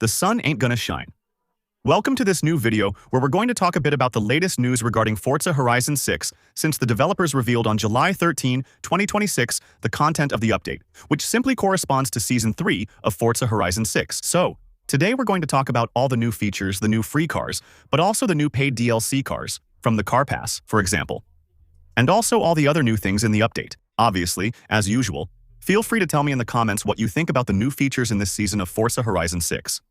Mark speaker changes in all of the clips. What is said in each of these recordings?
Speaker 1: the sun ain't gonna shine. Welcome to this new video where we're going to talk a bit about the latest news regarding Forza Horizon 6 since the developers revealed on July 13, 2026 the content of the update, which simply corresponds to Season 3 of Forza Horizon 6. So, today we're going to talk about all the new features, the new free cars, but also the new paid DLC cars, from the Car Pass, for example. And also all the other new things in the update. Obviously, as usual, feel free to tell me in the comments what you think about the new features in this season of Forza Horizon 6.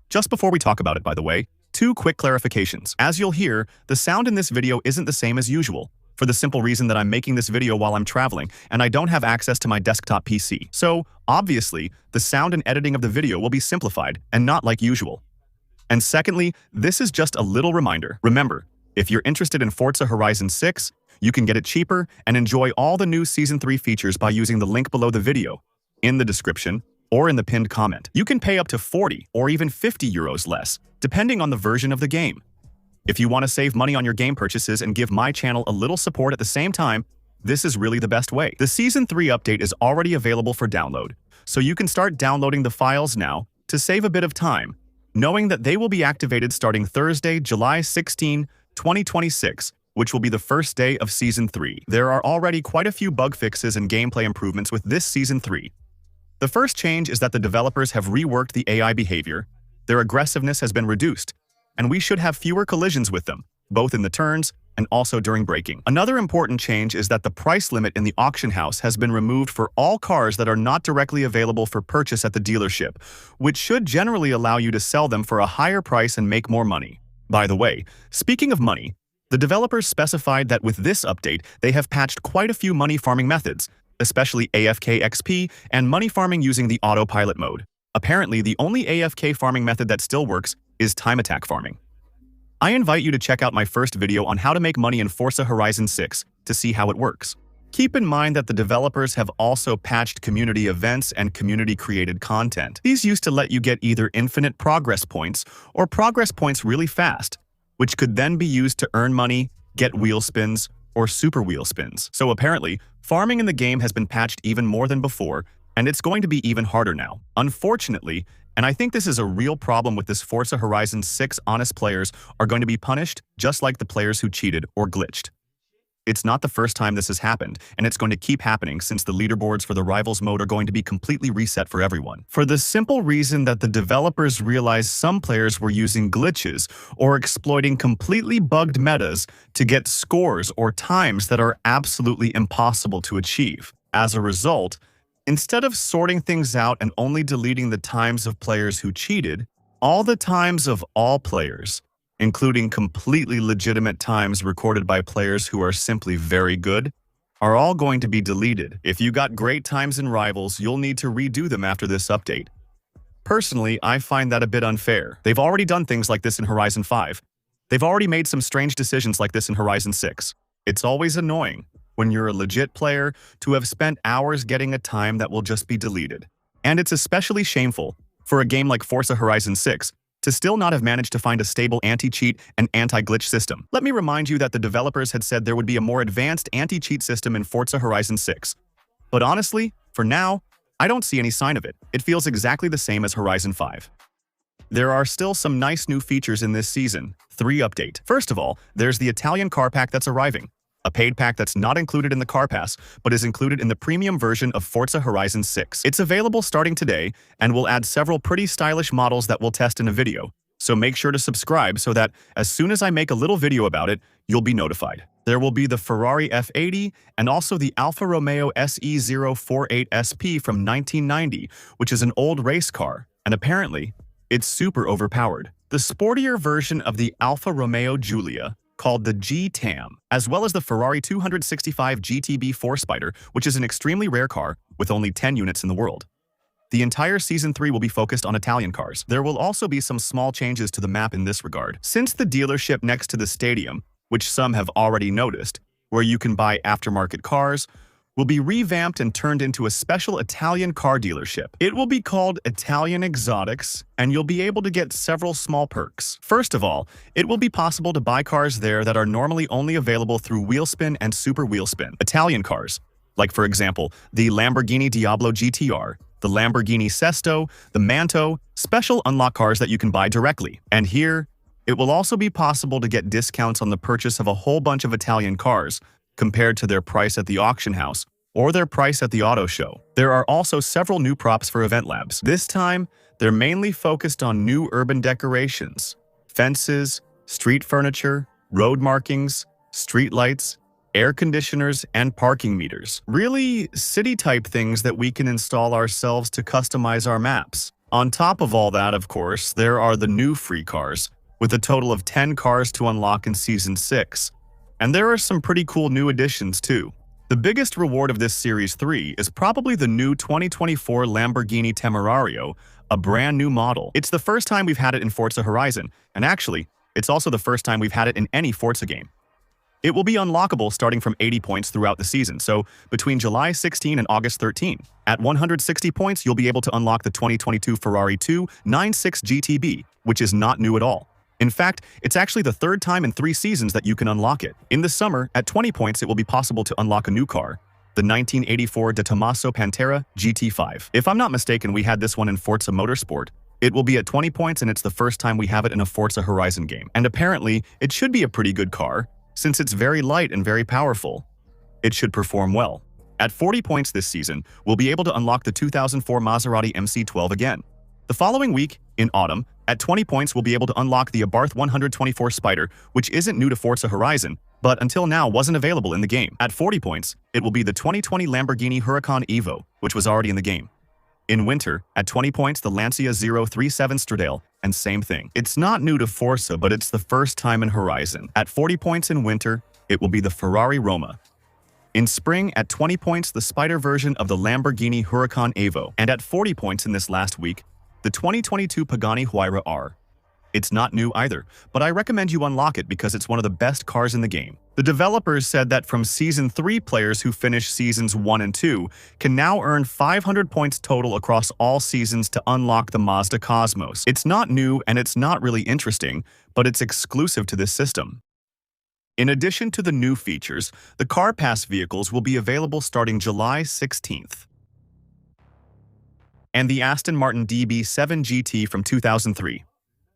Speaker 1: Just before we talk about it, by the way, two quick clarifications. As you'll hear, the sound in this video isn't the same as usual, for the simple reason that I'm making this video while I'm traveling, and I don't have access to my desktop PC. So, obviously, the sound and editing of the video will be simplified, and not like usual. And secondly, this is just a little reminder. Remember, if you're interested in Forza Horizon 6, you can get it cheaper and enjoy all the new Season 3 features by using the link below the video, in the description, or in the pinned comment. You can pay up to 40 or even 50 euros less, depending on the version of the game. If you want to save money on your game purchases and give my channel a little support at the same time, this is really the best way. The Season 3 update is already available for download, so you can start downloading the files now to save a bit of time, knowing that they will be activated starting Thursday, July 16, 2026, which will be the first day of Season 3. There are already quite a few bug fixes and gameplay improvements with this Season 3. The first change is that the developers have reworked the AI behavior, their aggressiveness has been reduced, and we should have fewer collisions with them, both in the turns and also during braking. Another important change is that the price limit in the auction house has been removed for all cars that are not directly available for purchase at the dealership, which should generally allow you to sell them for a higher price and make more money. By the way, speaking of money, the developers specified that with this update, they have patched quite a few money farming methods, especially AFK XP and money farming using the autopilot mode. Apparently, the only AFK farming method that still works is time attack farming. I invite you to check out my first video on how to make money in Forza Horizon 6 to see how it works. Keep in mind that the developers have also patched community events and community-created content. These used to let you get either infinite progress points or progress points really fast, which could then be used to earn money, get wheel spins, or super wheel spins. So apparently, farming in the game has been patched even more than before, and it's going to be even harder now. Unfortunately, and I think this is a real problem with this Forza Horizon 6, honest players are going to be punished just like the players who cheated or glitched. It's not the first time this has happened, and it's going to keep happening since the leaderboards for the Rivals mode are going to be completely reset for everyone. For the simple reason that the developers realized some players were using glitches or exploiting completely bugged metas to get scores or times that are absolutely impossible to achieve. As a result, instead of sorting things out and only deleting the times of players who cheated, all the times of all players, including completely legitimate times recorded by players who are simply very good, are all going to be deleted. If you got great times in Rivals, you'll need to redo them after this update. Personally, I find that a bit unfair. They've already done things like this in Horizon 5. They've already made some strange decisions like this in Horizon 6. It's always annoying, when you're a legit player, to have spent hours getting a time that will just be deleted. And it's especially shameful, for a game like Forza Horizon 6, to still not have managed to find a stable anti-cheat and anti-glitch system. Let me remind you that the developers had said there would be a more advanced anti-cheat system in Forza Horizon 6. But honestly, for now, I don't see any sign of it. It feels exactly the same as Horizon 5. There are still some nice new features in this Season 3 update. First of all, there's the Italian car pack that's arriving. A paid pack that's not included in the Car Pass, but is included in the premium version of Forza Horizon 6. It's available starting today, and will add several pretty stylish models that we'll test in a video, so make sure to subscribe so that, as soon as I make a little video about it, you'll be notified. There will be the Ferrari F80 and also the Alfa Romeo SE048 SP from 1990, which is an old race car, and apparently, it's super overpowered. The sportier version of the Alfa Romeo Giulia, called the G-TAM, as well as the Ferrari 265 GTB 4Spider, which is an extremely rare car with only 10 units in the world. The entire Season 3 will be focused on Italian cars. There will also be some small changes to the map in this regard. Since the dealership next to the stadium, which some have already noticed, where you can buy aftermarket cars, will be revamped and turned into a special Italian car dealership. It will be called Italian Exotics, and you'll be able to get several small perks. First of all, it will be possible to buy cars there that are normally only available through Wheelspin and Super Wheelspin. Italian cars, like for example, the Lamborghini Diablo GTR, the Lamborghini Sesto, the Manto, special unlock cars that you can buy directly. And here, it will also be possible to get discounts on the purchase of a whole bunch of Italian cars compared to their price at the auction house or their price at the auto show. There are also several new props for event labs. This time, they're mainly focused on new urban decorations, fences, street furniture, road markings, street lights, air conditioners, and parking meters. Really, city-type things that we can install ourselves to customize our maps. On top of all that, of course, there are the new free cars, with a total of 10 cars to unlock in Season 6. And there are some pretty cool new additions, too. The biggest reward of this Series 3 is probably the new 2024 Lamborghini Temerario, a brand new model. It's the first time we've had it in Forza Horizon, and actually, it's also the first time we've had it in any Forza game. It will be unlockable starting from 80 points throughout the season, so between July 16 and August 13. At 160 points, you'll be able to unlock the 2022 Ferrari 296 GTB, which is not new at all. In fact, it's actually the third time in 3 seasons that you can unlock it. In the summer, at 20 points, it will be possible to unlock a new car, the 1984 De Tomaso Pantera GT5. If I'm not mistaken, we had this one in Forza Motorsport. It will be at 20 points, and it's the first time we have it in a Forza Horizon game. And apparently, it should be a pretty good car, since it's very light and very powerful. It should perform well. At 40 points this season, we'll be able to unlock the 2004 Maserati MC12 again. The following week, in autumn, at 20 points, we'll be able to unlock the Abarth 124 Spider, which isn't new to Forza Horizon, but until now wasn't available in the game. At 40 points, it will be the 2020 Lamborghini Huracan Evo, which was already in the game. In winter, at 20 points, the Lancia 037 Stradale, and same thing. It's not new to Forza, but it's the first time in Horizon. At 40 points in winter, it will be the Ferrari Roma. In spring, at 20 points, the Spider version of the Lamborghini Huracan Evo. And at 40 points in this last week, the 2022 Pagani Huayra R. It's not new either, but I recommend you unlock it because it's one of the best cars in the game. The developers said that from Season 3 players who finish Seasons 1 and 2 can now earn 500 points total across all seasons to unlock the Mazda Cosmos. It's not new and it's not really interesting, but it's exclusive to this system. In addition to the new features, the Car Pass vehicles will be available starting July 16th. And the Aston Martin DB7 GT from 2003.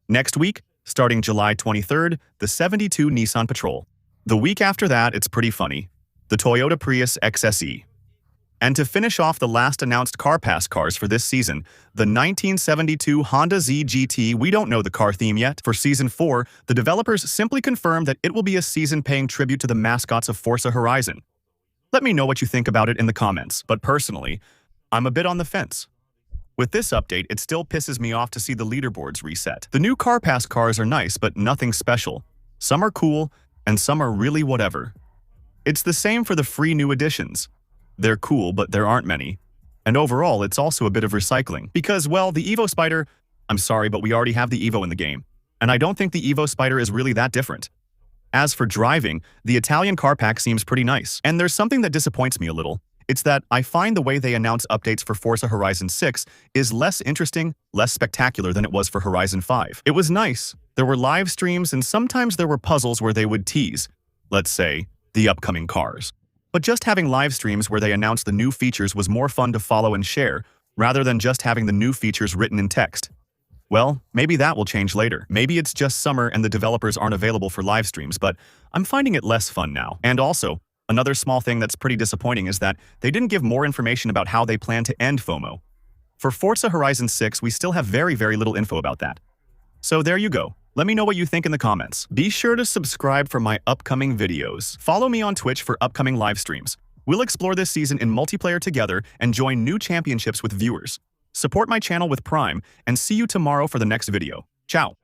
Speaker 1: Next week, starting July 23rd, the 72 Nissan Patrol. The week after that, it's pretty funny, the Toyota Prius XSE. And to finish off the last announced Car Pass cars for this season, the 1972 Honda Z GT. We don't know the car theme yet. For Season 4, the developers simply confirmed that it will be a season paying tribute to the mascots of Forza Horizon. Let me know what you think about it in the comments, but personally, I'm a bit on the fence. With this update, it still pisses me off to see the leaderboards reset. The new Car Pass cars are nice, but nothing special. Some are cool, and some are really whatever. It's the same for the free new additions. They're cool, but there aren't many. And overall, it's also a bit of recycling. Because, well, the Evo Spider... I'm sorry, but we already have the Evo in the game. And I don't think the Evo Spider is really that different. As for driving, the Italian car pack seems pretty nice. And there's something that disappoints me a little. It's that I find the way they announce updates for Forza Horizon 6 is less interesting, less spectacular than it was for Horizon 5. It was nice. There were live streams and sometimes there were puzzles where they would tease, let's say, the upcoming cars. But just having live streams where they announced the new features was more fun to follow and share, rather than just having the new features written in text. Well, maybe that will change later. Maybe it's just summer and the developers aren't available for live streams, but I'm finding it less fun now. And also, another small thing that's pretty disappointing is that they didn't give more information about how they plan to end FOMO. For Forza Horizon 6, we still have very little info about that. So there you go. Let me know what you think in the comments. Be sure to subscribe for my upcoming videos. Follow me on Twitch for upcoming live streams. We'll explore this season in multiplayer together and join new championships with viewers. Support my channel with Prime, and see you tomorrow for the next video. Ciao!